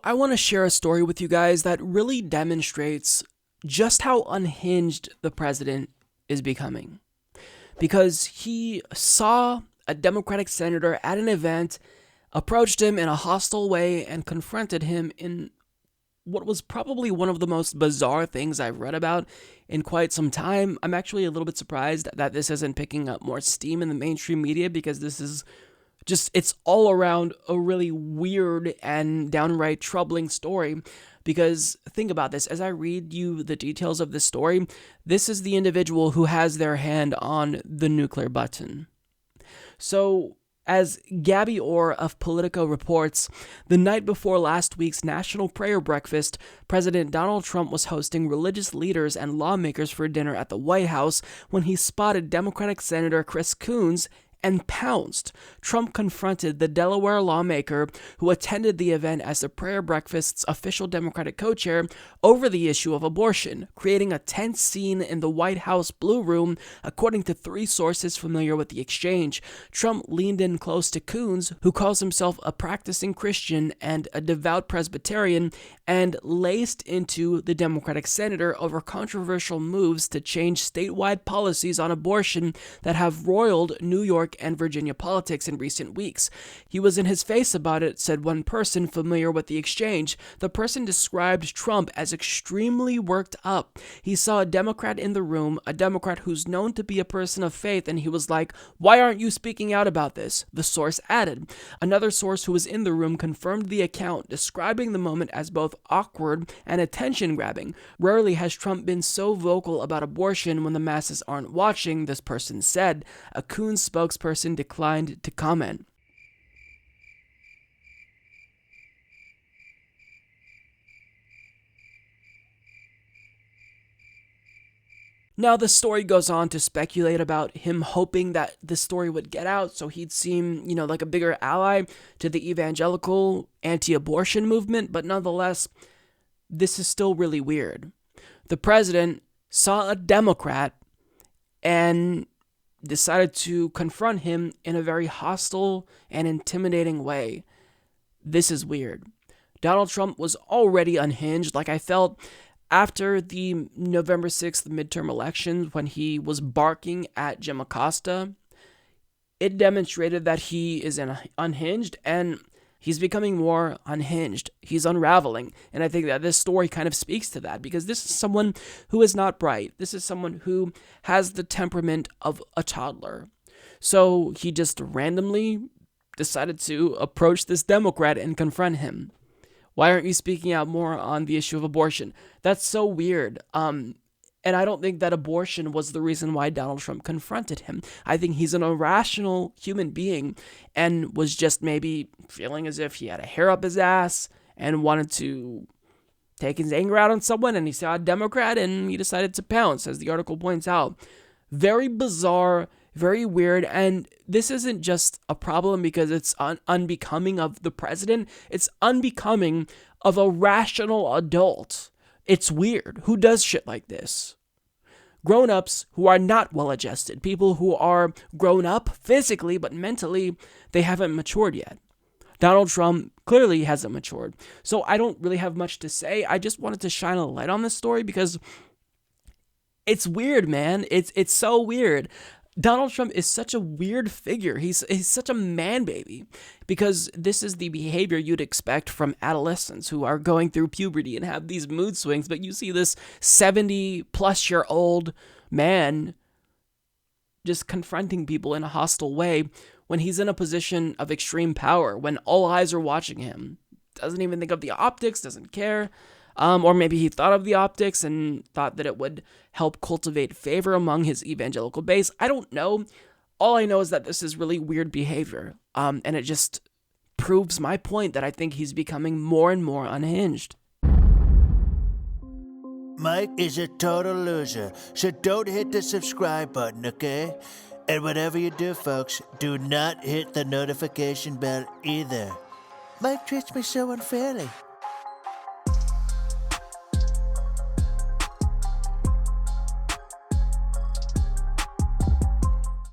I want to share a story with you guys that really demonstrates just how unhinged the president is becoming. Because he saw a Democratic senator at an event, approached him in a hostile way, and confronted him in what was probably one of the most bizarre things I've read about in quite some time. I'm actually a little bit surprised that this isn't picking up more steam in the mainstream media, because this is it's all around a really weird and downright troubling story. Because think about this, as I read you the details of this story, this is the individual who has their hand on the nuclear button. So, as Gabby Orr of Politico reports, the night before last week's National Prayer Breakfast, President Donald Trump was hosting religious leaders and lawmakers for dinner at the White House when he spotted Democratic Senator Chris Coons and pounced. Trump confronted the Delaware lawmaker who attended the event as the prayer breakfast's official Democratic co-chair over the issue of abortion, creating a tense scene in the White House Blue Room, according to three sources familiar with the exchange. Trump leaned in close to Coons, who calls himself a practicing Christian and a devout Presbyterian, and laced into the Democratic senator over controversial moves to change statewide policies on abortion that have roiled New York and Virginia politics in recent weeks. He was in his face about it, said one person familiar with the exchange. The person described Trump as extremely worked up. He saw a Democrat in the room, a Democrat who's known to be a person of faith, and he was like, "Why aren't you speaking out about this?" The source added. Another source who was in the room confirmed the account, describing the moment as both awkward and attention-grabbing. Rarely has Trump been so vocal about abortion when the masses aren't watching, this person said. A Coons spokesperson declined to comment. Now, the story goes on to speculate about him hoping that the story would get out so he'd seem, like a bigger ally to the evangelical anti-abortion movement, but nonetheless, this is still really weird. The president saw a Democrat and decided to confront him in a very hostile and intimidating way. This is weird. Donald Trump was already unhinged, like I felt after the November 6th midterm elections when he was barking at Jim Acosta. It demonstrated that he is unhinged, and he's becoming more unhinged. He's unraveling. And I think that this story kind of speaks to that, because this is someone who is not bright. This is someone who has the temperament of a toddler. So he just randomly decided to approach this Democrat and confront him. Why aren't you speaking out more on the issue of abortion? That's so weird. And I don't think that abortion was the reason why Donald Trump confronted him. I think he's an irrational human being and was just maybe feeling as if he had a hair up his ass and wanted to take his anger out on someone, and he saw a Democrat and he decided to pounce, as the article points out. Very bizarre, very weird, and this isn't just a problem because it's unbecoming of the president. It's unbecoming of a rational adult. It's weird. Who does shit like this? Grown-ups who are not well-adjusted. People who are grown up physically, but mentally, they haven't matured yet. Donald Trump clearly hasn't matured. So I don't really have much to say. I just wanted to shine a light on this story because it's weird, man. It's so weird. Donald Trump is such a weird figure. He's such a man baby, because this is the behavior you'd expect from adolescents who are going through puberty and have these mood swings. But you see this 70-plus-year-old man just confronting people in a hostile way when he's in a position of extreme power, when all eyes are watching him. Doesn't even think of the optics, doesn't care. Or maybe he thought of the optics and thought that it would help cultivate favor among his evangelical base. I don't know. All I know is that this is really weird behavior. And it just proves my point that I think he's becoming more and more unhinged. Mike is a total loser, so don't hit the subscribe button, okay? And whatever you do, folks, do not hit the notification bell either. Mike treats me so unfairly.